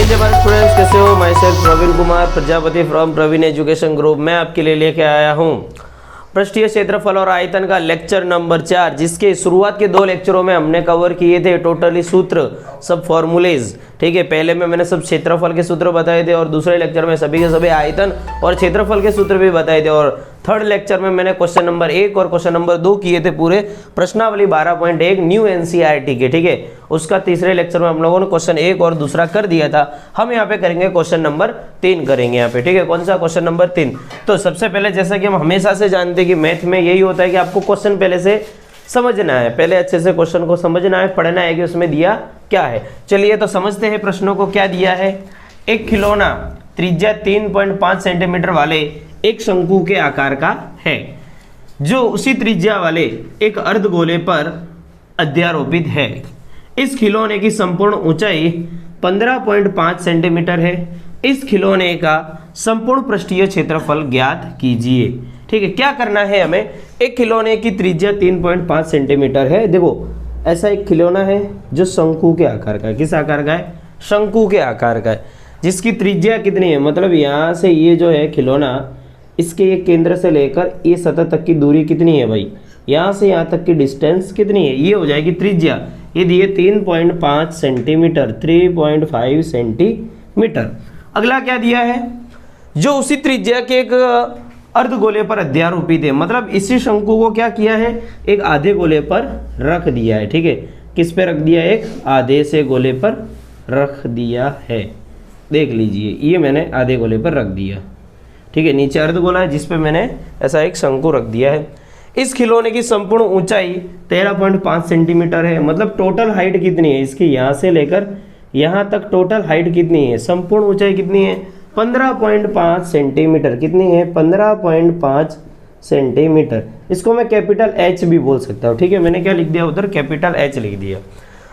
जय भारत स्टूडेंट्स, कैसे हो? Myself Praveen Kumar Prajapati from Praveen education group. मैं आपके लिए लेके आया हूँ पृष्ठीय क्षेत्रफल और आयतन का लेक्चर नंबर 4, जिसके शुरुआत के 2 लेक्चरों में हमने कवर किए थे टोटली सूत्र, सब फॉर्मूलेज। ठीक है, पहले में मैंने सब क्षेत्रफल के सूत्र बताए थे और दूसरे लेक्चर में सभी के सभी आयतन और क्षेत्रफल के सूत्र भी बताए थे, और थर्ड लेक्चर में मैंने क्वेश्चन नंबर 1 और क्वेश्चन नंबर 2 किए थे पूरे प्रश्नावली 12.1 न्यू एनसीईआरटी के। ठीक है, उसका तीसरे लेक्चर में हम लोगों ने क्वेश्चन 1 और दूसरा कर दिया था। हम यहाँ पे करेंगे क्वेश्चन नंबर 3 करेंगे यहाँ पे। ठीक है, कौन सा? Question number 3। तो सबसे पहले, जैसा कि हम हमेशा से जानते हैं कि मैथ में यही होता है कि आपको क्वेश्चन पहले से समझना है, पहले अच्छे से क्वेश्चन को समझना है, पढ़ना है कि उसमें दिया क्या है। चलिए तो समझते हैं प्रश्नों को। क्या दिया है? एक खिलौना त्रिज्या 3.5 सेंटीमीटर वाले एक शंकु के आकार का है, जो उसी त्रिज्या वाले एक अर्धगोले पर अध्यारोपित है। इस खिलौने की संपूर्ण ऊंचाई 15.5 सेंटीमीटर है। इस खिलौने का संपूर्ण पृष्ठीय क्षेत्रफल ज्ञात कीजिए। ठीक है, क्या करना है हमें? एक खिलौने की त्रिज्या 3.5 सेंटीमीटर है। देखो, ऐसा एक खिलौना है जो शंकु के आकार का है। किस आकार का है? शंकु के आकार का है, जिसकी त्रिज्या कितनी है? मतलब यहाँ से ये जो है खिलौना, इसके एक केंद्र से लेकर ये सतह तक की दूरी कितनी है भाई? यहाँ से यहाँ तक की डिस्टेंस कितनी है? ये हो जाएगी त्रिज्या। ये दिए 3.5 सेंटीमीटर, 3.5 सेंटीमीटर। अगला क्या दिया है? जो उसी त्रिज्या के एक अर्धगोले पर अध्यारोपित है। मतलब इसी शंकु को क्या किया है? एक आधे गोले पर रख दिया है। ठीक है, किस पे रख दिया? एक आधे से गोले पर रख दिया है। देख लीजिए, ये मैंने आधे गोले पर रख दिया। ठीक है, नीचे अर्धगोला है जिस पे मैंने ऐसा एक शंकु रख दिया है। इस खिलौने की संपूर्ण ऊंचाई 13.5 सेंटीमीटर है। मतलब टोटल हाइट कितनी है इसकी? यहाँ से लेकर यहाँ तक टोटल हाइट कितनी है? संपूर्ण ऊंचाई कितनी है? 15.5 सेंटीमीटर। कितनी है? 15.5 सेंटीमीटर। इसको मैं कैपिटल एच भी बोल सकता हूँ। ठीक है, मैंने क्या लिख दिया उधर? कैपिटल एच लिख दिया।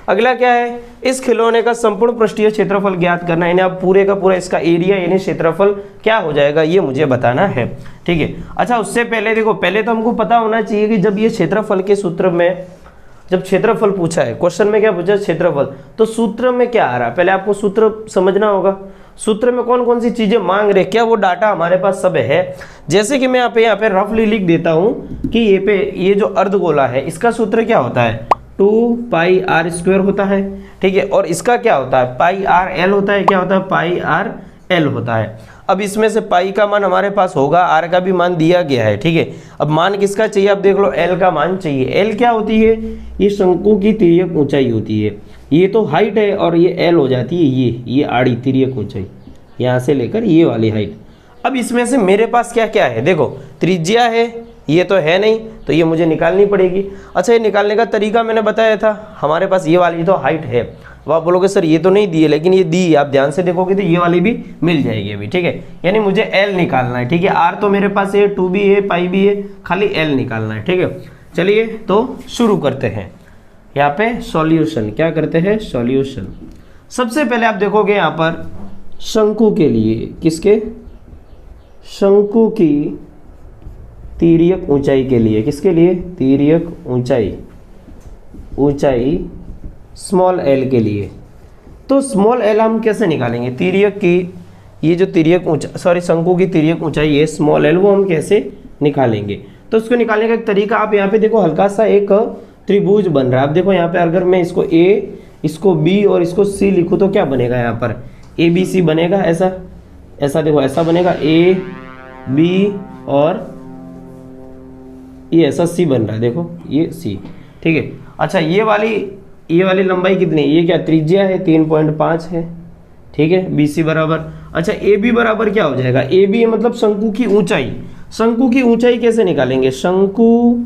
अगला क्या है? इस खिलौने का संपूर्ण पृष्ठीय क्षेत्रफल ज्ञात करना है। यानी अब पूरे का पूरा इसका एरिया यानी क्षेत्रफल क्या हो जाएगा, ये मुझे बताना है। ठीक है, अच्छा उससे पहले देखो, पहले तो हमको पता होना चाहिए कि जब ये क्षेत्रफल के सूत्र में, जब क्षेत्रफल पूछा है, क्वेश्चन में क्या पूछा? क्षेत्रफल। तो सूत्र में क्या आ रहा है? पहले आपको सूत्र समझना होगा। सूत्र में कौन कौन सी चीजें मांग रहे, क्या वो डाटा हमारे पास सब है? जैसे कि मैं यहाँ पे रफली लिख देता हूँ कि ये जो अर्धगोला है, इसका सूत्र क्या होता है? 2πr² होता है। ठीक है, और इसका क्या होता है? πrl होता है। क्या होता है? πrl होता है। अब इसमें से पाई का मान हमारे पास होगा, आर का भी मान दिया गया है। ठीक है, अब मान किसका चाहिए? अब देख लो, एल का मान चाहिए। एल क्या होती है? ये शंकु की तिर्यक ऊंचाई होती है। ये तो हाइट है और ये एल हो जाती है ये आड़ी तिर्यक ऊंचाई, यहाँ से लेकर ये वाली हाइट। अब इसमें से मेरे पास क्या क्या है? देखो, त्रिज्या है, ये तो है नहीं, तो ये मुझे निकालनी पड़ेगी। अच्छा, ये निकालने का तरीका मैंने बताया था। हमारे पास ये वाली तो हाइट है। अब आप बोलोगे सर ये तो नहीं दी है, लेकिन ये दी है। आप ध्यान से देखोगे तो ये वाली भी मिल जाएगी अभी। ठीक है, यानी मुझे एल निकालना है। ठीक है, आर तो मेरे पास है, 2 भी है, पाई भी है, खाली एल निकालना है। ठीक है, चलिए तो शुरू करते हैं। यहाँ पे सॉल्यूशन, क्या करते हैं? सॉल्यूशन। सबसे पहले आप देखोगे यहाँ पर शंकु के लिए, किसके? शंकु की तिर्यक ऊंचाई के लिए। किसके लिए? तिर्यक ऊंचाई स्मॉल एल के लिए। तो स्मॉल एल हम कैसे निकालेंगे? तिर्यक की ये जो तिर्यक ऊंचाई, शंकु की तिर्यक ऊंचाई है स्मॉल एल, वो हम कैसे निकालेंगे? तो उसको निकालने का एक तरीका, आप यहाँ पे देखो, हल्का सा एक त्रिभुज बन रहा है। आप देखो यहाँ पे, अगर मैं इसको ए, इसको बी और इसको सी लिखूँ तो क्या बनेगा? यहाँ पर ABC बनेगा। ऐसा देखो, ऐसा बनेगा A B और ये ऐसा C बन रहा है। देखो ये C। ठीक है, अच्छा ये वाली लंबाई कितनी है? ये क्या त्रिज्या है? 3.5 है। ठीक है, BC बराबर, अच्छा AB बराबर क्या हो जाएगा? AB मतलब शंकु की ऊंचाई। शंकु की ऊंचाई कैसे निकालेंगे? शंकु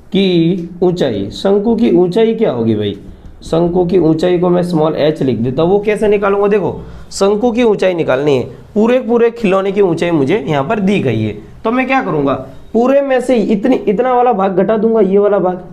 की ऊंचाई क्या होगी भाई? शंकु की ऊंचाई को मैं स्मॉल h लिख देता हूँ। वो कैसे निकालूंगा? देखो, शंकु की ऊंचाई निकालनी है, पूरे खिलौने की ऊंचाई मुझे यहाँ पर दी गई है। तो मैं क्या करूंगा? पूरे में से इतना वाला भाग घटा दूंगा, ये वाला भाग,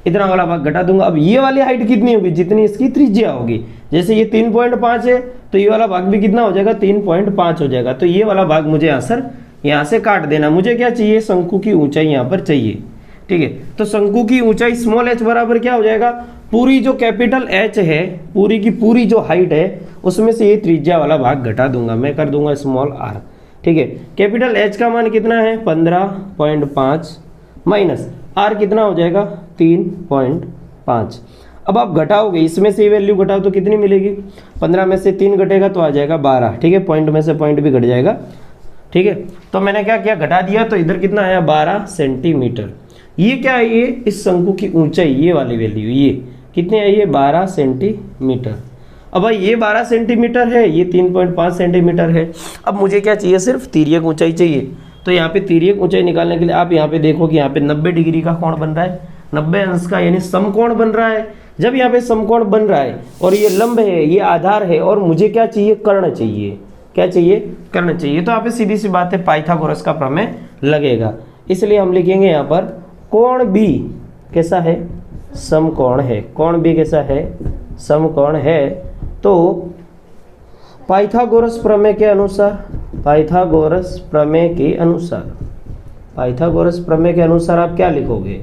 इतना वाला भाग घटा दूंगा। अब ये वाली हाइट कितनी होगी? जितनी इसकी त्रिज्या होगी। जैसे ये 3.5 है, तो ये वाला भाग भी कितना हो जाएगा? 3.5 हो जाएगा। तो ये वाला भाग मुझे आंसर यहाँ से काट देना। मुझे क्या चाहिए? शंकु की ऊंचाई यहाँ पर चाहिए। ठीक है, तो शंकु की ऊंचाई स्मॉल h बराबर क्या हो जाएगा? पूरी जो कैपिटल एच है, पूरी की पूरी जो हाइट है, उसमें से ये त्रिज्या वाला भाग घटा दूंगा, मैं कर दूंगा स्मॉल आर। ठीक है, कैपिटल एच का मान कितना है 15.5 माइनस आर कितना हो जाएगा 3.5। अब आप घटाओगे, इसमें से वैल्यू घटाओ तो कितनी मिलेगी, 15 में से 3 घटेगा तो आ जाएगा 12। ठीक है, पॉइंट में से पॉइंट भी घट जाएगा। ठीक है, तो मैंने क्या किया, घटा दिया, तो इधर कितना आया 12 सेंटीमीटर। ये क्या है, ये इस शंकु की ऊंचाई, ये वाली वैल्यू ये कितनी आई है 12 सेंटीमीटर। अब भाई ये 12 सेंटीमीटर है, ये 3.5 सेंटीमीटर है। अब मुझे क्या चाहिए, सिर्फ तिर्यक ऊंचाई चाहिए। तो यहाँ पे तिर्यक ऊंचाई निकालने के लिए आप यहाँ पे देखो कि यहाँ पे 90 डिग्री का कोण बन रहा है, 90 अंश का, यानी समकोण बन रहा है। जब यहाँ पे समकोण बन रहा है और ये लंब है, ये आधार है, और मुझे क्या चाहिए, कर्ण चाहिए। क्या चाहिए, कर्ण चाहिए। तो यहाँ पे सीधी सी बात है, पाइथागोरस का प्रमेय लगेगा। इसलिए हम लिखेंगे यहाँ पर कोण बी कैसा है, समकोण है। कोण बी कैसा है, समकोण है। तो पाइथागोरस प्रमेय के अनुसार, पाइथागोरस प्रमेय के अनुसार, पाइथागोरस प्रमेय के अनुसार आप क्या लिखोगे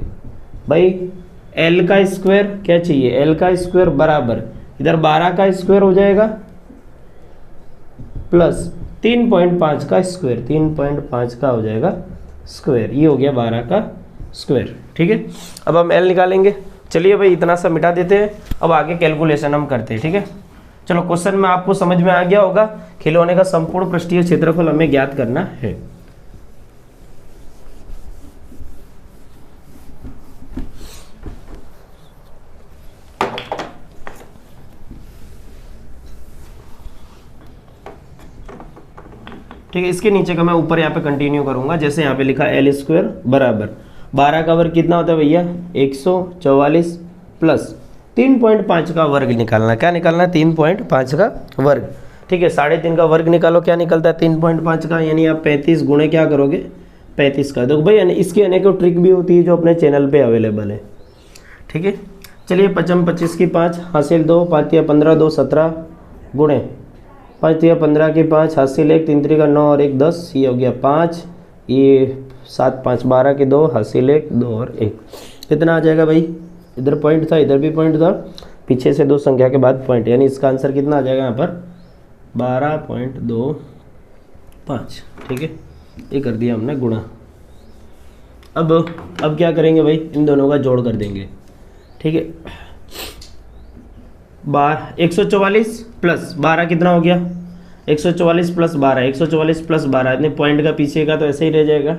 भाई, एल का स्क्वायर क्या चाहिए, एल का स्क्वायर बराबर इधर 12 का स्क्वायर हो जाएगा प्लस 3.5 का स्क्वायर, 3.5 का हो जाएगा स्क्वायर, ये हो गया 12 का स्क्वायर। ठीक है, अब हम एल निकालेंगे। चलिए भाई इतना सा मिटा देते हैं, अब आगे कैलकुलेशन हम करते हैं। ठीक है, चलो क्वेश्चन में आपको समझ में आ गया होगा, खिलौने का संपूर्ण पृष्ठीय क्षेत्रफल हमें ज्ञात करना है। ठीक है, इसके नीचे का मैं ऊपर यहाँ पे कंटिन्यू करूंगा। जैसे यहाँ पे लिखा एल स्क्वायर बराबर 12 का वर्ग कितना होता है भैया 144 प्लस 3.5 का वर्ग निकालना। क्या निकालना, 3.5 का वर्ग। ठीक है, 3.5 का वर्ग निकालो, क्या निकलता है 3.5 का, यानी आप 35 गुणे क्या करोगे 35 का। देखो भाई इसकी अनेकों ट्रिक भी होती है जो अपने चैनल पे अवेलेबल है। ठीक है, चलिए 55 25 की 5 हासिल 2 5 या 15 2 17 गुणे 5 या 15 की 5 हासिल 1 3 3 का 9 और 1 10, ये हो गया 5, ये 7 5 12 के 2 हासिल 1 2 और 1, कितना आ जाएगा भाई, इधर पॉइंट था इधर भी पॉइंट था, पीछे से 2 संख्या के बाद पॉइंट, यानी इसका आंसर कितना आ जाएगा यहाँ पर 12.25। ठीक है, ये कर दिया हमने गुणा। अब क्या करेंगे भाई, इन दोनों का जोड़ कर देंगे। ठीक है, 144 प्लस 12 कितना हो गया 144 प्लस 12, 144 प्लस 12, इतने पॉइंट का पीछे का तो ऐसे ही रह जाएगा।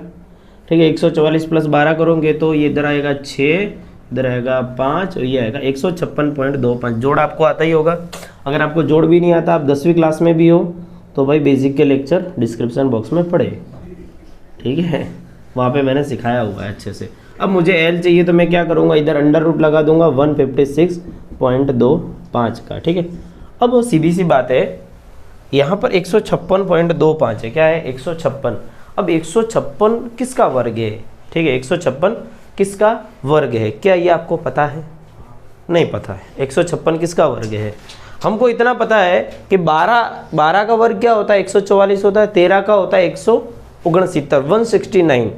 ठीक है, 144 प्लस 12 करोगे तो ये इधर आएगा 6, इधर आएगा 5 और ये आएगा 156.25। जोड़ आपको आता ही होगा। अगर आपको जोड़ भी नहीं आता, आप 10वीं क्लास में भी हो तो भाई बेसिक के लेक्चर डिस्क्रिप्शन बॉक्स में पढ़े। ठीक है, वहाँ पे मैंने सिखाया हुआ है अच्छे से। अब मुझे एल चाहिए तो मैं क्या करूँगा, इधर अंडर रूट लगा दूंगा 156.25 का। ठीक है, अब वो सीधी सी बात है, यहाँ पर 156.25 है, क्या है 156। अब 156 किसका वर्ग है, ठीक है 156 किसका वर्ग है, क्या ये आपको पता है, नहीं पता है। 156 किसका वर्ग है, हमको इतना पता है कि 12 का वर्ग क्या होता है 144 होता है, 13 का होता है 169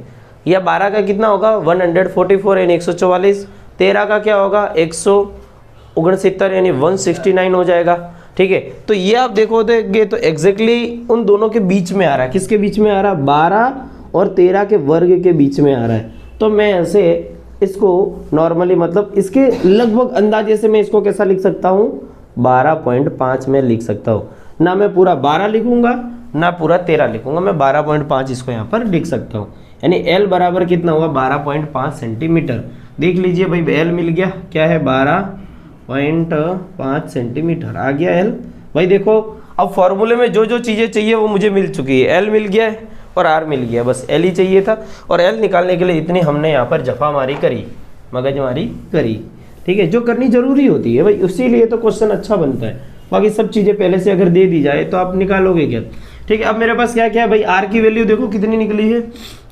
या 12 का कितना होगा 144 यानी 144, 13 का क्या होगा 169 यानी 169 हो जाएगा। ठीक है, तो ये आप देखोगे तो एग्जैक्टली उन दोनों के बीच में आ रहा है। किसके बीच में आ रहा है, 12 और 13 के वर्ग के बीच में आ रहा है। तो मैं ऐसे इसको नॉर्मली मतलब इसके लगभग अंदाजे से मैं इसको कैसा लिख सकता हूँ 12.5 में लिख सकता हूँ। ना मैं पूरा 12 लिखूंगा ना पूरा 13 लिखूंगा, मैं 12.5 इसको यहाँ पर लिख सकता हूँ। यानी एल बराबर कितना हुआ 12.5 सेंटीमीटर। देख लीजिए भाई एल मिल गया, क्या है 12.5 सेंटीमीटर आ गया एल। भाई देखो अब फॉर्मूले में जो जो चीज़ें चाहिए वो मुझे मिल चुकी है, एल मिल गया है और आर मिल गया, बस एल ही चाहिए था। और एल निकालने के लिए इतनी हमने यहाँ पर जफामारी करी, मगजमारी करी। ठीक है, जो करनी जरूरी होती है भाई, उसीलिए तो क्वेश्चन अच्छा बनता है। बाकी सब चीज़ें पहले से अगर दे दी जाए तो आप निकालोगे क्या। ठीक है, अब मेरे पास क्या क्या है भाई, आर की वैल्यू देखो कितनी निकली है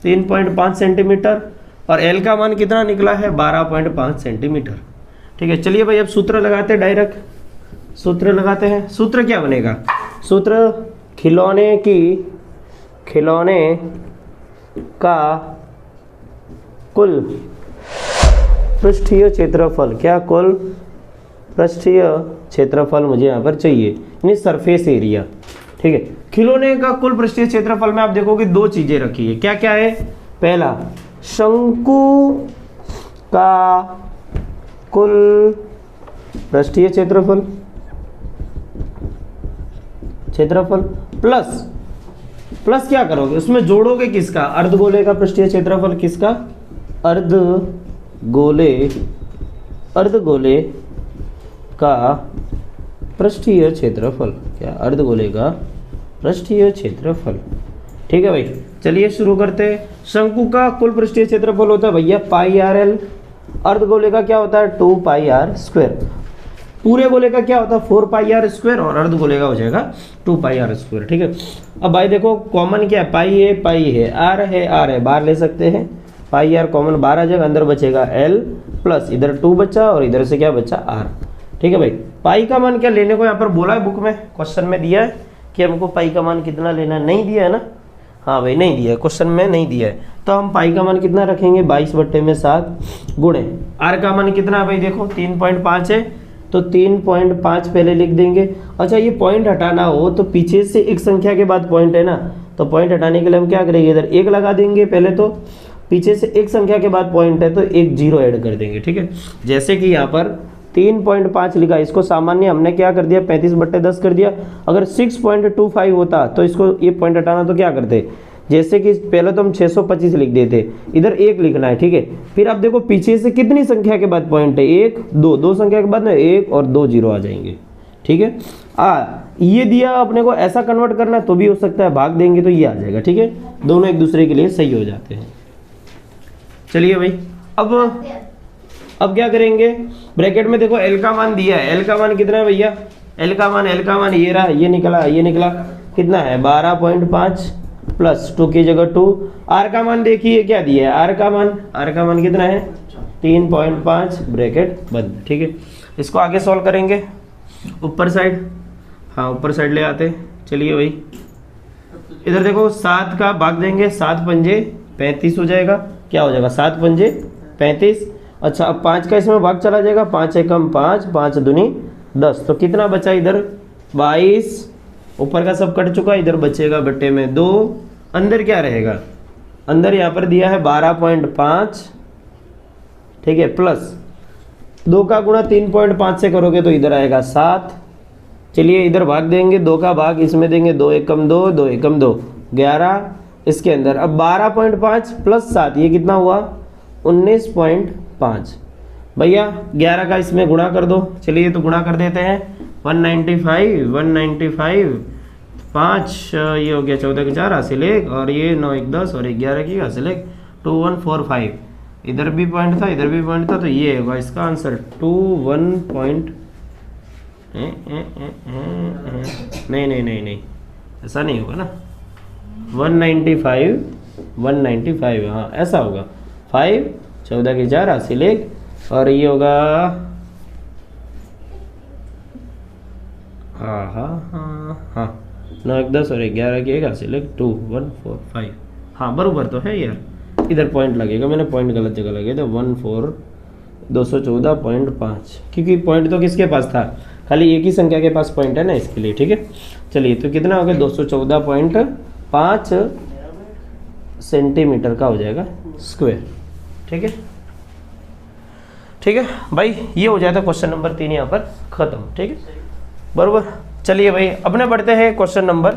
3.5 सेंटीमीटर और एल का मान कितना निकला है 12.5 सेंटीमीटर। ठीक है, चलिए भाई अब सूत्र लगाते हैं, डायरेक्ट सूत्र लगाते हैं। सूत्र क्या बनेगा, सूत्र खिलौने का कुल पृष्ठीय क्षेत्रफल, क्या कुल पृष्ठीय क्षेत्रफल मुझे यहाँ पर चाहिए, यानी सरफेस एरिया। ठीक है, खिलौने का कुल पृष्ठीय क्षेत्रफल में आप देखोगे दो चीजें रखी है, क्या क्या है? पहला, शंकु का कुल पृष्ठीय क्षेत्रफल प्लस क्या करोगे उसमें जोड़ोगे किसका? अर्धगोले का पृष्ठीय क्षेत्रफल। किसका? अर्धगोले का पृष्ठीय क्षेत्रफल। क्या? अर्धगोले का पृष्ठीय क्षेत्रफल। ठीक है भाई, चलिए शुरू करते हैं। शंकु का कुल पृष्ठीय क्षेत्रफल होता है भैया पाई आर एल, अर्धगोले का क्या होता है 2 पाई आर स्क्वायर, पूरे गोले का क्या होता है 4 पाई आर स्क्वायर और अर्धगोले का हो जाएगा 2 पाई आर स्क्वायर। ठीक है, अब भाई देखो कॉमन क्या है? पाई है, आर है, बाहर ले सकते हैं, पाई आर कॉमन बाहर आ जाएगा, अंदर बचेगा एल प्लस इधर 2 बचा और इधर से क्या बचा आर। ठीक है भाई, पाई का मान क्या लेने को यहाँ पर बोला है, बुक में क्वेश्चन में दिया है कि हमको पाई का मान कितना लेना है, नहीं दिया है ना? हाँ भाई नहीं दिया है, क्वेश्चन में नहीं दिया है, तो हम पाई का मान कितना रखेंगे 22/7 गुणे आर का मान कितना है भाई देखो 3.5 है, तो 3.5 पहले लिख देंगे। अच्छा, ये पॉइंट हटाना हो तो पीछे से एक संख्या के बाद पॉइंट है ना, तो पॉइंट हटाने के लिए हम क्या करेंगे, इधर 1 लगा देंगे पहले, तो पीछे से एक संख्या के बाद पॉइंट है तो एक 0 ऐड कर देंगे। ठीक है, जैसे कि यहाँ पर 3.5 लिखा, इसको सामान्य हमने क्या कर दिया 35/10 कर दिया। अगर 6.25 होता तो इसको ये पॉइंट हटाना तो क्या करते, जैसे कि पहले तो हम 625 लिख देते, इधर 1 लिखना है। ठीक है, फिर आप देखो पीछे से कितनी संख्या के बाद पॉइंट है 1 2 संख्या के बाद में 1 और 2 0 आ जाएंगे। ठीक है, ये दिया अपने को, ऐसा कन्वर्ट करना तो भी हो सकता है, भाग देंगे तो ये आ जाएगा। ठीक है, दोनों एक दूसरे के लिए सही हो जाते हैं। चलिए भाई, अब क्या करेंगे, ब्रैकेट में देखो एल का मान दिया है, एल का मान कितना है भैया, एल का मान ये रहा, ये निकला कितना है 12.5 प्लस 2 की जगह 2। आर का मान देखिए क्या दिया है, आर का मान कितना है 3.5 ब्रैकेट बंद। ठीक है, इसको आगे सॉल्व करेंगे ऊपर साइड, हाँ ऊपर साइड ले आते। चलिए भाई, इधर देखो 7 का भाग देंगे, 7 पंजे 35 हो जाएगा, क्या हो जाएगा 7 पंजे 35। अच्छा, अब 5 का इसमें भाग चला जाएगा, 5 एकम 5, 5 दूनी 10, तो कितना बचा इधर 22, ऊपर का सब कट चुका, इधर बचेगा बट्टे में 2, अंदर क्या रहेगा, अंदर यहाँ पर दिया है 12.5। ठीक है, प्लस 2 का गुणा 3.5 से करोगे तो इधर आएगा 7। चलिए इधर भाग देंगे, 2 का भाग इसमें देंगे, 2 एकम 2, 2 एकम 2 11, इसके अंदर अब 12.5 प्लस 7 ये कितना हुआ 19.5। भैया 11 का इसमें गुणा कर दो, चलिए तो गुणा कर देते हैं, 195 5 ये हो गया 14 के 4 हासिल 1 और ये 9 1 10 और 11 की हासिल 1 2145। इधर भी पॉइंट था, इधर भी पॉइंट था, तो ये होगा इसका आंसर 21 नहीं ऐसा नहीं होगा ना, 195 हाँ ऐसा होगा, 5 14 की 4 हासिल 1 और ये होगा हाँ 9 1 10 और 11 की 1 हासिल 1 2145। हाँ बराबर तो है यार, इधर पॉइंट लगेगा, मैंने पॉइंट गलत जगह लगे थे, 214.5 क्योंकि पॉइंट तो किसके पास था, खाली एक ही संख्या के पास पॉइंट है ना, इसके लिए। ठीक है, चलिए तो कितना हो गया 214.5 सेंटीमीटर का हो जाएगा स्क्वायर। ठीक है भाई, ये हो जाता है क्वेश्चन नंबर 3 यहाँ पर खत्म। ठीक है बरोबर, चलिए भाई अपने बढ़ते हैं क्वेश्चन नंबर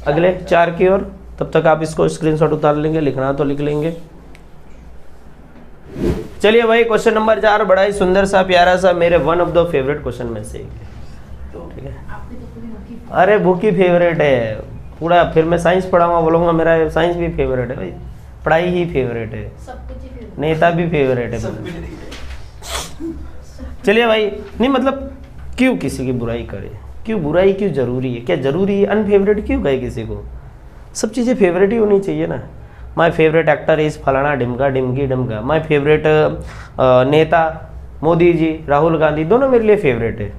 अगले 4 की ओर, तब तक आप इसको स्क्रीनशॉट उतार लेंगे, लिखना तो लिख लेंगे। चलिए भाई क्वेश्चन नंबर 4 बड़ा ही सुंदर सा प्यारा सा, मेरे one of the favourite question में से एक है। ठीक है, अरे बुक ही फेवरेट है पूरा, फिर मैं साइंस पढ़ाऊंगा बोलूँगा मेरा साइंस भी फेवरेट है भाई, पढ़ाई ही फेवरेट है, नेता भी फेवरेट है। चलिए भाई, नहीं मतलब क्यों किसी की बुराई करे, क्यों बुराई क्यों जरूरी है, क्या जरूरी है अनफेवरेट क्यों कहे किसी को, सब चीज़ें फेवरेट ही होनी चाहिए ना। माई फेवरेट एक्टर इज़ फलाना ढिमका ढिमकी ढमका, माई फेवरेट नेता मोदी जी राहुल गांधी, दोनों मेरे लिए फेवरेट है।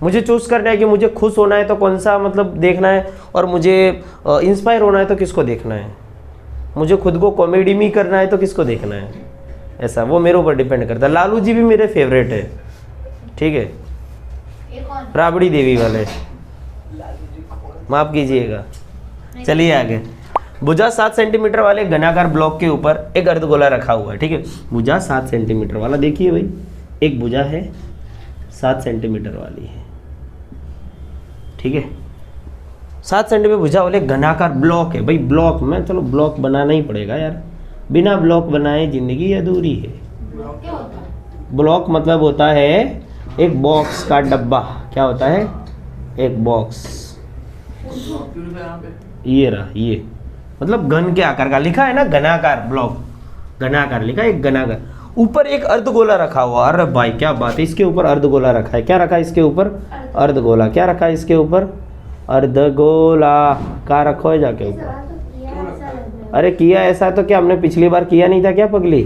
मुझे चूज़ करना है कि मुझे खुश होना है तो कौन सा मतलब देखना है, और मुझे इंस्पायर होना है तो किसको देखना है, मुझे खुद को कॉमेडी में करना है तो किसको देखना है, ऐसा वो मेरे ऊपर डिपेंड करता है। लालू जी भी मेरे फेवरेट है, ठीक है, राबड़ी देवी वाले, माफ कीजिएगा। चलिए आगे। भुजा 7 सेंटीमीटर वाले घनाकार ब्लॉक के ऊपर एक अर्धगोला रखा हुआ है, ठीक है। भुजा 7 सेंटीमीटर वाला, देखिए भाई एक भुजा है 7 सेंटीमीटर वाली है, ठीक है। 7 सेंटीमीटर भुजा वाले घनाकार ब्लॉक है भाई, ब्लॉक में चलो ब्लॉक बनाना ही पड़ेगा यार, बिना ब्लॉक बनाए जिंदगी अधूरी है। ब्लॉक मतलब होता है एक बॉक्स का डब्बा, क्या होता है, एक बॉक्स। ये रहा, ये मतलब घन के आकार का लिखा है ना, घनाकार ब्लॉक, घनाकार लिखा है, एक घनाकार। ऊपर एक अर्धगोला रखा हुआ, अरे भाई क्या बात है, इसके ऊपर अर्धगोला रखा है। क्या रखा है इसके ऊपर, अर्धगोला। क्या रखा है इसके ऊपर, अर्धगोला। क्या रखो है जाके ऊपर, अरे किया ऐसा तो क्या हमने पिछली बार किया नहीं था क्या पगली,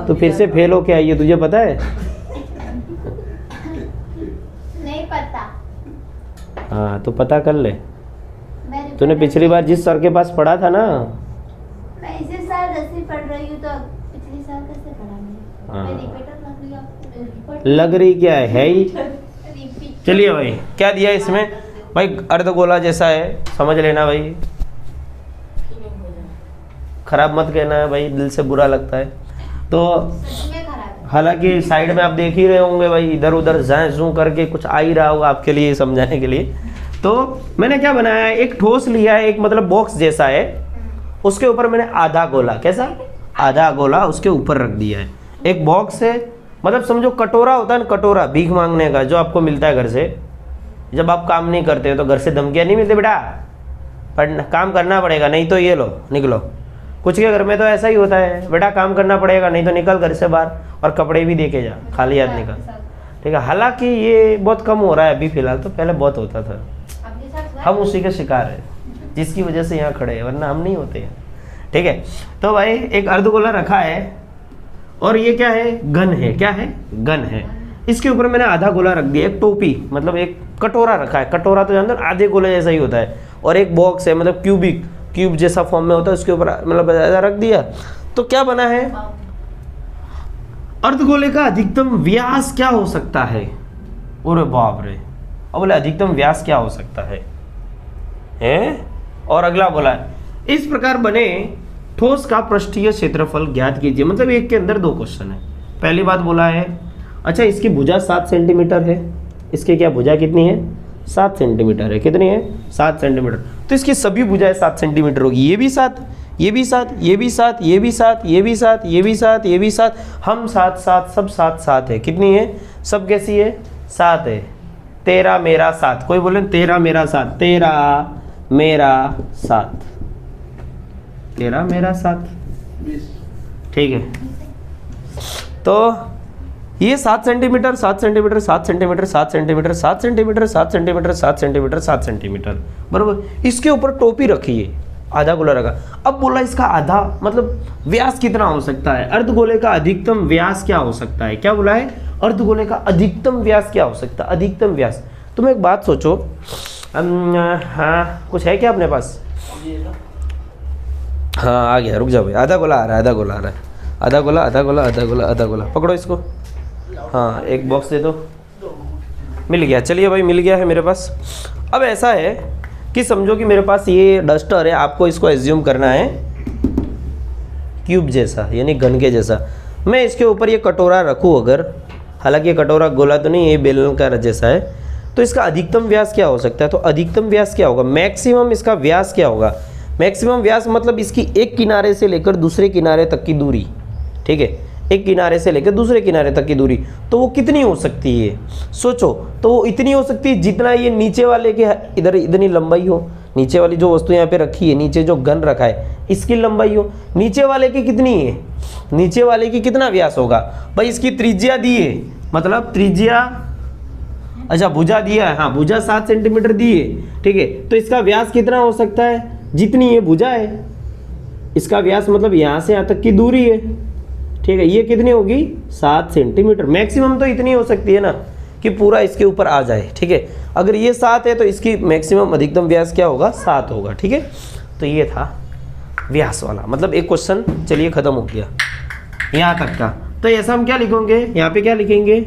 तो फिर से फेल हो के आई है, तुझे पता है? नहीं पता। हाँ तो पता कर ले, तूने पिछली बार जिस सर के पास पढ़ा था ना। मैं इसी साल 10वीं पढ़ रही हूँ, तो पिछले साल कैसे पढ़ा मैंने? मैं रिपीटर लग रही क्या है ही। चलिए भाई, क्या दिया इसमें भाई, अर्धगोला जैसा है, समझ लेना भाई, खराब मत कहना है भाई, दिल से बुरा लगता है तो। हालांकि साइड में आप देख ही रहे होंगे भाई, इधर उधर जाए जू करके कुछ आ ही रहा होगा आपके लिए समझाने के लिए। तो मैंने क्या बनाया है, एक ठोस लिया है, एक मतलब बॉक्स जैसा है, उसके ऊपर मैंने आधा गोला, कैसा, आधा गोला उसके ऊपर रख दिया है। एक बॉक्स है, मतलब समझो कटोरा होता है ना, कटोरा भीख मांगने का जो आपको मिलता है घर से, जब आप काम नहीं करते हो तो घर से धमकियाँ नहीं मिलती, बेटा पर काम करना पड़ेगा नहीं तो ये लो निकलो। कुछ के घर में तो ऐसा ही होता है, बेटा काम करना पड़ेगा नहीं तो निकल घर से बाहर, और कपड़े भी दे के जा, खाली हाथ निकल, ठीक है। हालांकि ये बहुत कम हो रहा है अभी फिलहाल, तो पहले बहुत होता था। हम उसी के शिकार हैं जिसकी वजह से यहाँ खड़े हैं, वरना हम नहीं होते हैं, ठीक है। तो भाई एक अर्धगोला रखा है, और ये क्या है, गन है, क्या है, गन है। इसके ऊपर मैंने आधा गोला रख दिया, एक टोपी मतलब एक कटोरा रखा है, कटोरा तो अंदर आधे गोले जैसा ही होता है, और एक बॉक्स है मतलब क्यूब जैसा फॉर्म में होता है, उसके ऊपर मतलब ऐसा रख दिया। तो क्या बना है, अर्धगोले का अधिकतम व्यास क्या हो सकता है, अरे बाप रे, अब बोले अधिकतम व्यास क्या हो सकता है, हैं? और अगला बोला इस प्रकार बने ठोस का पृष्ठीय क्षेत्रफल ज्ञात कीजिए। मतलब एक के अंदर 2 क्वेश्चन है। पहली बात बोला है, अच्छा इसकी भुजा 7 सेंटीमीटर है, इसकी क्या भुजा कितनी है, 7 सेंटीमीटर है, कितनी है, 7 सेंटीमीटर। तो इसकी सभी भुजाएं 7 सेंटीमीटर होगी, ये भी 7, ये भी 7, ये भी 7, ये भी 7, ये भी 7, ये भी 7, ये भी 7, हम 7 7 सब 7 7 है। कितनी है, सब कैसी है, 7 है। तेरा मेरा 7, कोई बोले तेरा मेरा 7, तेरा मेरा 7, तेरा मेरा 7, ठीक है। तो ये 7 centimetre 7 centimetre 7 centimetre 7 centimetre 7 centimetre 7 centimetre 7 centimetre 7 centimetre बराबर। इसके ऊपर टोपी रखी है, आधा गोला रखा। अब बोला इसका आधा मतलब व्यास कितना हो सकता है, अर्धगोले का अधिकतम व्यास क्या हो सकता है। क्या बोला है, अर्धगोले का अधिकतम व्यास क्या हो सकता है, अधिकतम व्यास। तुम एक बात सोचो, हाँ कुछ है क्या अपने पास, हाँ आ गया, रुक जाओ भाई, आधा गोला आ रहा है, आधा गोला आ रहा है, आधा गोला आधा गोला आधा गोला आधा गोला, पकड़ो इसको, हाँ एक बॉक्स दे दो, मिल गया। चलिए भाई मिल गया है मेरे पास। अब ऐसा है कि समझो कि मेरे पास ये डस्टर है, आपको इसको एज्यूम करना है क्यूब जैसा यानी घन के जैसा। मैं इसके ऊपर ये कटोरा रखूँ अगर, हालांकि ये कटोरा गोला तो नहीं, ये बेलन का जैसा है, तो इसका अधिकतम व्यास क्या हो सकता है। तो अधिकतम व्यास क्या होगा, मैक्सिमम इसका व्यास क्या होगा। मैक्सिमम व्यास मतलब इसकी एक किनारे से लेकर दूसरे किनारे तक की दूरी, ठीक है, एक किनारे से लेकर दूसरे किनारे तक की दूरी, तो वो कितनी हो सकती है सोचो। तो वो इतनी हो सकती है जितना ये नीचे वाले के इधर इतनी लंबाई हो, नीचे वाली जो वस्तु यहाँ पे रखी है, नीचे जो घन रखा है इसकी लंबाई हो। नीचे वाले की कितनी है, नीचे वाले की कितना व्यास होगा भाई, इसकी त्रिज्या दी है, मतलब त्रिज्या, अच्छा भुजा दिया है, हाँ भुजा 7 सेंटीमीटर दी है, ठीक है। तो इसका व्यास कितना हो सकता है, जितनी ये भुजा है इसका व्यास मतलब यहाँ से यहाँ तक की दूरी है, ठीक है। ये कितनी होगी, 7 सेंटीमीटर। मैक्सिमम तो इतनी हो सकती है ना कि पूरा इसके ऊपर आ जाए, ठीक है। अगर ये 7 है तो इसकी मैक्सिमम अधिकतम व्यास क्या होगा, 7 होगा, ठीक है। तो ये था व्यास वाला, मतलब एक क्वेश्चन चलिए खत्म हो गया यहाँ तक का। तो ऐसा हम क्या लिखेंगे, यहाँ पे क्या लिखेंगे,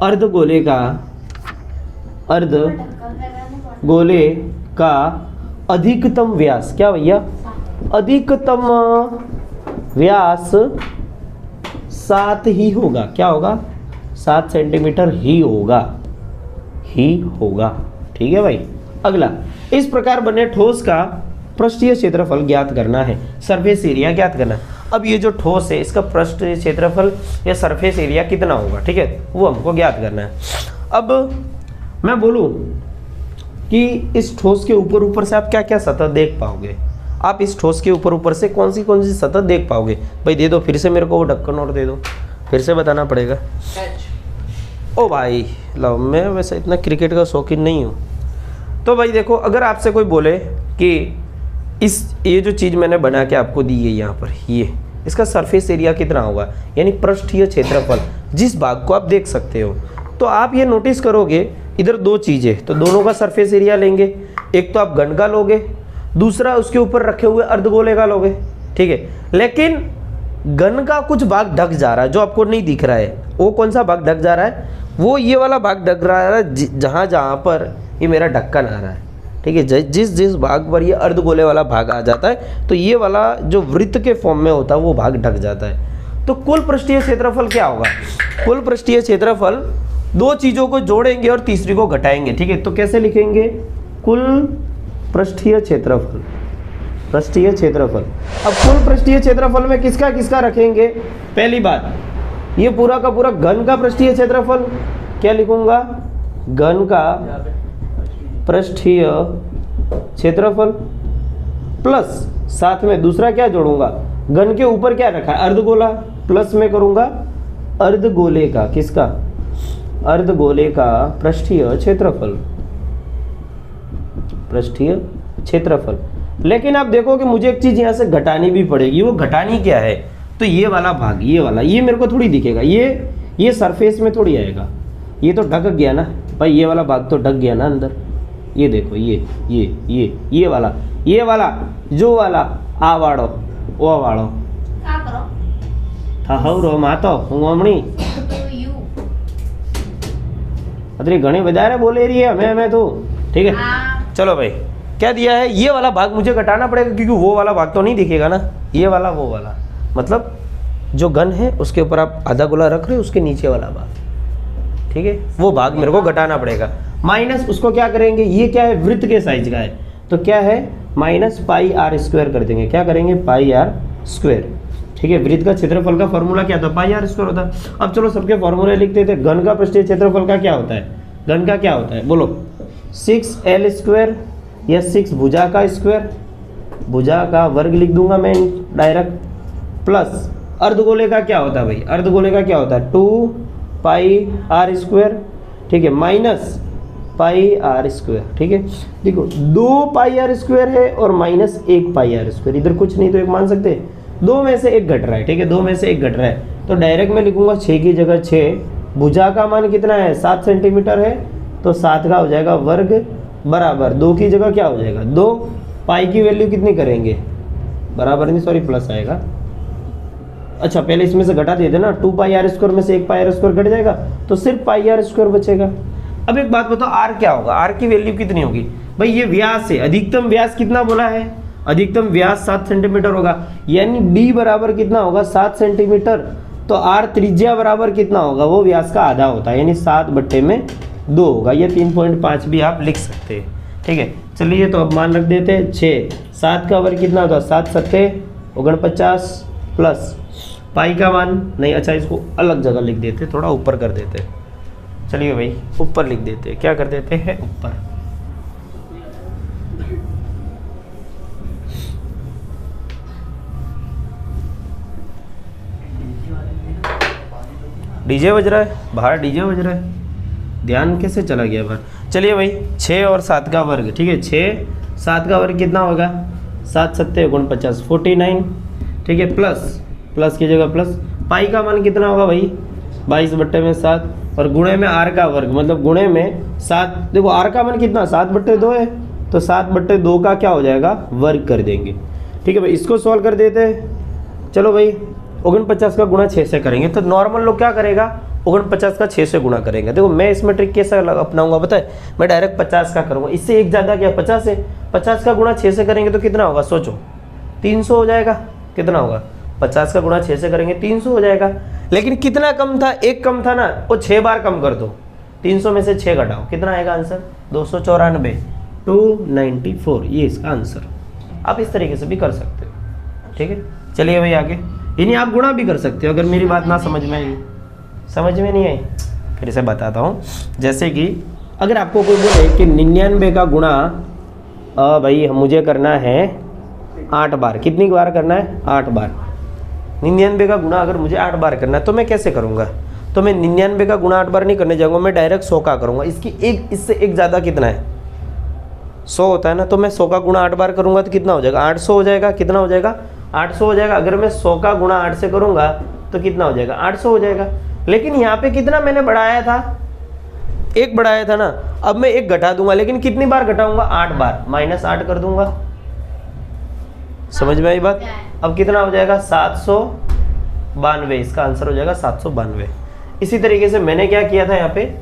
अर्धगोले का ढक्कन लगाने पड़ता गोले का अधिकतम व्यास, क्या भैया, अधिकतम व्यास 7 ही होगा। क्या होगा? 7 सेंटीमीटर ही होगा, ठीक है भाई। अगला, इस प्रकार बने ठोस का पृष्ठीय क्षेत्रफल ज्ञात करना है, सरफेस एरिया ज्ञात करना है। अब ये जो ठोस है इसका पृष्ठीय क्षेत्रफल या सरफेस एरिया कितना होगा, ठीक है, वो हमको ज्ञात करना है। अब मैं बोलूं कि इस ठोस के ऊपर से आप क्या क्या सतह देख पाओगे, आप इस ठोस के ऊपर से कौन सी सतह देख पाओगे भाई? दे दो फिर से मेरे को वो ढक्कन और दे दो, फिर से बताना पड़ेगा। ओ भाई लो, मैं वैसे इतना क्रिकेट का शौकीन नहीं हूँ। तो भाई देखो, अगर आपसे कोई बोले कि ये जो चीज़ मैंने बना के आपको दी है यहाँ पर, ये इसका सरफेस एरिया कितना होगा, यानी पृष्ठीय क्षेत्रफल, जिस भाग को आप देख सकते हो, तो आप ये नोटिस करोगे इधर दो चीज़ें, तो दोनों का सरफेस एरिया लेंगे। एक तो आप घन का लोगे, दूसरा उसके ऊपर रखे हुए अर्धगोले का लोगे, ठीक है। लेकिन घन का कुछ भाग ढक जा रहा है जो आपको नहीं दिख रहा है। वो कौन सा भाग ढक जा रहा है? वो ये वाला भाग ढक रहा है जहाँ जहाँ पर ये मेरा ढक्कन आ रहा है, ठीक है। जिस भाग पर ये अर्धगोले वाला भाग आ जाता है तो ये वाला जो वृत्त के फॉर्म में होता है वो भाग ढक जाता है। तो कुल पृष्ठीय क्षेत्रफल क्या होगा? कुल पृष्ठीय क्षेत्रफल दो चीज़ों को जोड़ेंगे और तीसरी को घटाएंगे, ठीक है। तो कैसे लिखेंगे? कुल पृष्ठीय क्षेत्रफल, पृष्ठीय क्षेत्रफल। अब कुल पृष्ठीय क्षेत्रफल में किसका किसका रखेंगे? पहली बात, ये पूरा का पूरा घन का पृष्ठीय क्षेत्रफल, क्या लिखूंगा? घन का पृष्ठीय क्षेत्रफल प्लस साथ में दूसरा क्या जोड़ूंगा? घन के ऊपर क्या रखा है? अर्धगोला, प्लस में करूंगा अर्धगोले का, किसका? अर्धगोले का पृष्ठीय क्षेत्रफल, पृष्ठीय क्षेत्रफल। लेकिन आप देखो कि मुझे एक चीज यहां से घटानी भी पड़ेगी। वो घटानी क्या है? तो ये वाला भाग, ये वाला, ये मेरे को थोड़ी दिखेगा, ये सरफेस में थोड़ी आएगा। ये तो ढक गया ना भाई, ये वाला भाग तो ढक गया ना अंदर। ये देखो, ये वाला जो वाला आ वाड़ो ओ वाड़ो क्या करो था रो मातो हूँ हमणी तो यू अतरी घनी વધારે बोले रही है हमें तो, ठीक है। हाँ। चलो भाई, क्या दिया है? ये वाला भाग मुझे घटाना पड़ेगा क्योंकि वो वाला भाग तो नहीं दिखेगा ना। ये वाला, वो वाला, मतलब जो घन है उसके ऊपर आप आधा गोला रख रहे हो, उसके नीचे वाला भाग, ठीक है, वो भाग मेरे को घटाना पड़ेगा। माइनस उसको क्या करेंगे? ये क्या है? वृत्त के साइज का है, तो क्या है? माइनस पाई आर स्क्वायर कर देंगे। क्या करेंगे? पाई आर स्क्वायर, ठीक है। वृत्त का क्षेत्रफल का फॉर्मूला क्या था? पाई आर स्क्वायर होता है। अब चलो सबके फॉर्मूले लिखते थे। घन का पृष्ठीय क्षेत्रफल का क्या होता है? घन का क्या होता है बोलो? 6l स्क्वायर या 6 भुजा का स्क्वायर, भुजा का वर्ग लिख दूंगा मैं डायरेक्ट, प्लस अर्धगोले का क्या होता है भाई? अर्धगोले का क्या होता है? 2 पाई आर स्क्वायर, ठीक है, माइनस पाई आर स्क्वायर, ठीक है। देखो 2 पाई आर स्क्वायर है और माइनस 1 पाई आर स्क्वायर, इधर कुछ नहीं तो एक मान सकते हैं। 2 में से 1 घट रहा है, ठीक है, 2 में से 1 घट रहा है, तो डायरेक्ट मैं लिखूंगा 6 की जगह 6। भुजा का मान कितना है? 7 सेंटीमीटर है, तो 7 का हो जाएगा वर्ग बराबर 2 की जगह क्या हो जाएगा? 2। पाई की वैल्यू कितनी करेंगे? बराबर नहीं, सॉरी प्लस आएगा। अच्छा पहले इसमें से घटा देते ना, 2 पाई आर स्क्वायर में से 1 पाई आर स्क्वायर घट जाएगा, तो सिर्फ पाई आर स्क्वायर बचेगा। अब एक बात बताओ, आर क्या होगा? आर की वैल्यू कितनी होगी भाई? ये व्यास है, अधिकतम व्यास कितना बोला है? अधिकतम व्यास 7 सेंटीमीटर होगा, यानी डी बराबर कितना होगा? 7 सेंटीमीटर। तो आर त्रिज्या बराबर कितना होगा? वो व्यास का आधा होता है, यानी 7/2 होगा। ये 3.5 भी आप लिख सकते हैं, ठीक है। चलिए तो अब मान रख देते हैं 6। 7 का वर्ग कितना होता है? 7 सत्ते 49 प्लस पाई का मान नहीं, अच्छा इसको अलग जगह लिख देते, थोड़ा ऊपर कर देते। चलिए भाई ऊपर लिख देते, क्या कर देते हैं? ऊपर। डीजे बज रहा है बाहर, डीजे बज रहा है, ध्यान कैसे चला गया बाहर। चलिए भाई 6 और 7 का वर्ग, ठीक है, 6 7 का वर्ग कितना होगा? 7 सत्ते 49 49, ठीक है, प्लस की जगह प्लस। पाई का मान कितना होगा भाई? 22/7 और गुणे में आर का वर्ग, मतलब गुणे में 7। देखो आर का मान कितना? 7/2 है, तो 7/2 का क्या हो जाएगा? वर्ग कर देंगे, ठीक है भाई। इसको सॉल्व कर देते हैं। चलो भाई 49 का गुणा 6 से करेंगे, तो नॉर्मल लोग क्या करेगा? 49 का 6 से गुणा करेंगे। देखो मैं इसमें ट्रिक कैसा अपनाऊंगा पता है, मैं डायरेक्ट 50 का करूंगा, इससे एक ज़्यादा क्या 50 है, 50 का गुणा 6 से करेंगे तो कितना होगा सोचो, 300 हो जाएगा। कितना होगा, 50 का गुणा 6 से करेंगे 300 हो जाएगा। लेकिन कितना कम था, एक कम था ना, वो 6 बार कम कर दो, 300 में से 6 घटाओ, कितना आएगा आंसर 294, 294, ये इसका आंसर। आप इस तरीके से भी कर सकते हो, ठीक है। चलिए भाई आगे, यानी आप गुणा भी कर सकते हो अगर मेरी बात ना समझ में आई, समझ में नहीं आई फिर से बताता हूँ। जैसे कि अगर आपको कोई बोले कि 99 का गुणा भाई मुझे करना है 8 बार, कितनी बार करना है 8 बार, 99 का गुणा अगर मुझे 8 बार करना है तो मैं कैसे करूँगा, तो मैं 99 का गुणा 8 बार नहीं करने जाऊँगा, मैं डायरेक्ट 100 का करूँगा। इसकी एक इससे एक ज़्यादा कितना है 100 होता है ना, तो मैं 100 का गुणा 8 बार करूँगा तो कितना हो जाएगा 800 हो जाएगा। कितना हो जाएगा 800 हो जाएगा। अगर मैं 100 का गुणा 8 से करूँगा तो कितना हो जाएगा 800 हो जाएगा। लेकिन यहाँ पे कितना मैंने बढ़ाया था, एक बढ़ाया था ना, अब मैं एक घटा दूंगा, लेकिन कितनी बार घटाऊंगा 8 बार, -8 कर दूंगा। समझ में आई बात। अब कितना हो जाएगा 792, इसका आंसर हो जाएगा 792। इसी तरीके से मैंने क्या किया था यहाँ पे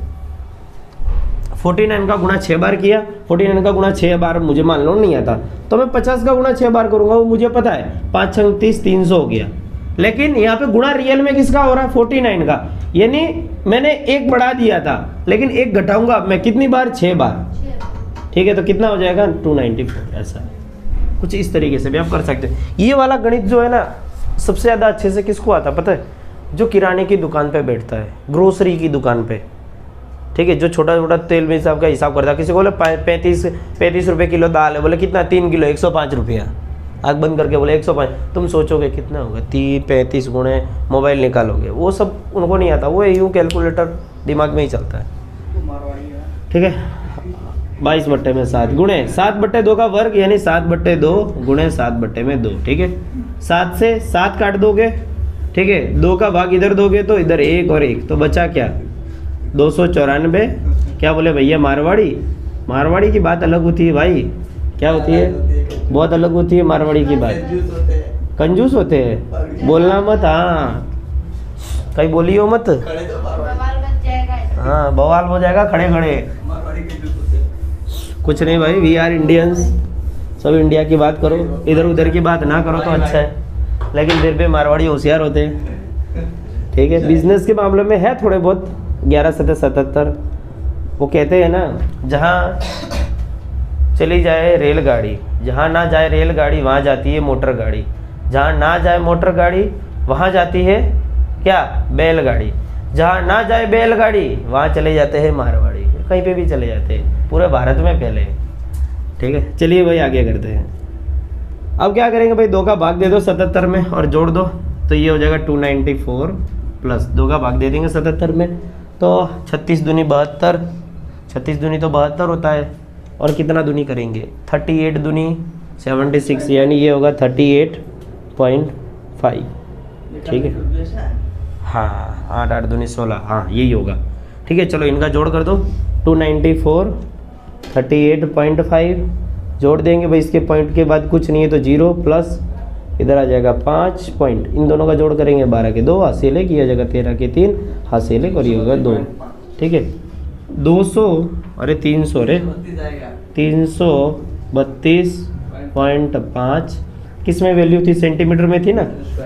49 का गुणा 6 बार किया, 49 का गुणा 6 बार मुझे मान लो नहीं आता, तो मैं 50 का गुणा 6 बार करूंगा, वो मुझे पता है 5 6 30 300 हो गया। लेकिन यहाँ पे गुणा रियल में किसका हो रहा है 49 का, यानी मैंने एक बढ़ा दिया था लेकिन एक घटाऊंगा मैं कितनी बार 6 बार, ठीक है। तो कितना हो जाएगा 294। ऐसा कुछ इस तरीके से भी आप कर सकते हैं। ये वाला गणित जो है ना सबसे ज़्यादा अच्छे से किसको आता पता है, जो किराने की दुकान पे बैठता है, ग्रोसरी की दुकान पे, ठीक है, जो छोटा छोटा तेल में का हिसाब करता है। किसी को बोले 35 रुपये किलो दाल है, बोले कितना 3 किलो 105 रुपया, आँख बंद करके बोले 105, तुम सोचोगे कितना होगा 35 गुणे मोबाइल निकालोगे, वो सब उनको नहीं आता, वो यूँ कैलकुलेटर दिमाग में ही चलता है, ठीक है। 22/7 गुणे 7/2 का वर्ग यानी 7/2 गुणे 7/2, ठीक है। 7 से 7 काट दोगे, ठीक है, 2 का भाग इधर दोगे तो इधर 1 और 1, तो बचा क्या 294। क्या बोले भैया मारवाड़ी की बात अलग होती है भाई, क्या होती है बहुत अलग होती है मारवाड़ी की बात। कंजूस होते हैं, बोलना मत, हाँ कहीं बोलियो मत, हाँ बवाल हो जाएगा खड़े खड़े। कुछ नहीं भाई, वी आर इंडियंस, सब इंडिया की बात करो, इधर उधर की बात ना करो तो अच्छा है। लेकिन फिर भी मारवाड़ी होशियार होते हैं, ठीक है। बिजनेस के मामले में है थोड़े बहुत 11/77। वो कहते हैं ना, जहाँ चली जाए रेलगाड़ी, जहाँ ना जाए रेलगाड़ी वहाँ जाती है मोटर गाड़ी, जहाँ ना जाए मोटर गाड़ी वहाँ जाती है क्या बैलगाड़ी, जहाँ ना जाए बैलगाड़ी वहाँ चले जाते हैं मारवाड़ी। कहीं पे भी चले जाते हैं, पूरे भारत में फैले, ठीक है। चलिए भाई आगे करते हैं। अब क्या करेंगे भाई, 2 का भाग दे दो 77 में और जोड़ दो, तो ये हो जाएगा 294 प्लस 2 का भाग दे देंगे 77 में, तो 36 दूनी 72, 36 दूनी तो 72 होता है, और कितना दूनी करेंगे 38 दूनी 76, यानी ये होगा 38.5, ठीक है। हाँ 8 8 दूनी 16, हाँ यही होगा, ठीक है। चलो इनका जोड़ कर दो, 294 38.5 जोड़ देंगे भाई, इसके पॉइंट के बाद कुछ नहीं है तो 0 प्लस इधर आ जाएगा 5 पॉइंट, इन दोनों का जोड़ करेंगे 12 के 2 हासिल है, किया जाएगा 13 के 3 हासिल है, और ये होगा 2, ठीक है। 200 अरे 300 रे 332.5 किस में वैल्यू थी, सेंटीमीटर में थी ना,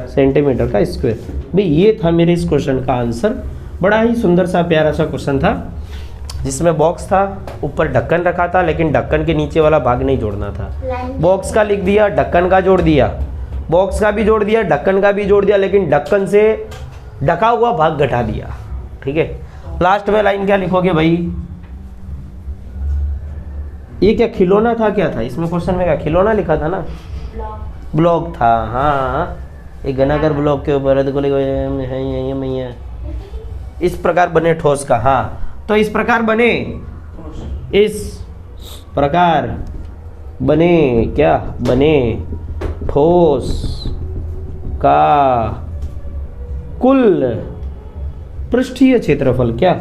सेंटीमीटर का स्क्वायर। भाई ये था मेरे इस क्वेश्चन का आंसर। बड़ा ही सुंदर सा प्यारा सा क्वेश्चन था, जिसमें बॉक्स था, ऊपर ढक्कन रखा था, लेकिन ढक्कन के नीचे वाला भाग नहीं जोड़ना था। बॉक्स का लिख दिया, ढक्कन का जोड़ दिया, बॉक्स का भी जोड़ दिया, ढक्कन का भी जोड़ दिया, लेकिन ढक्कन से ढका हुआ भाग घटा दिया, ठीक है। लास्ट में लाइन क्या लिखोगे भाई, ये क्या खिलौना था, क्या था इसमें क्वेश्चन में, क्या खिलौना लिखा था ना, ब्लॉक था, हाँ एक घनाकर ब्लॉक के ऊपर है, इस प्रकार बने ठोस का, हाँ तो इस प्रकार बने, इस प्रकार बने, क्या बने ठोस का कुल पृष्ठीय क्षेत्रफल, क्या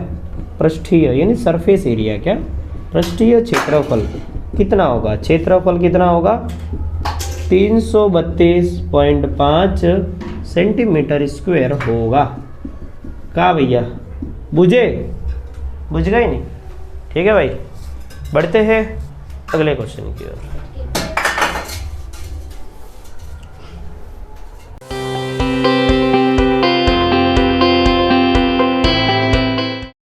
पृष्ठीय यानी सरफेस एरिया, क्या पृष्ठीय क्षेत्रफल कितना होगा, क्षेत्रफल कितना होगा 332.5 सेंटीमीटर स्क्वायर होगा। का भैया बुझे? बुझ गए नहीं? ठीक है भाई, बढ़ते हैं अगले क्वेश्चन की ओर।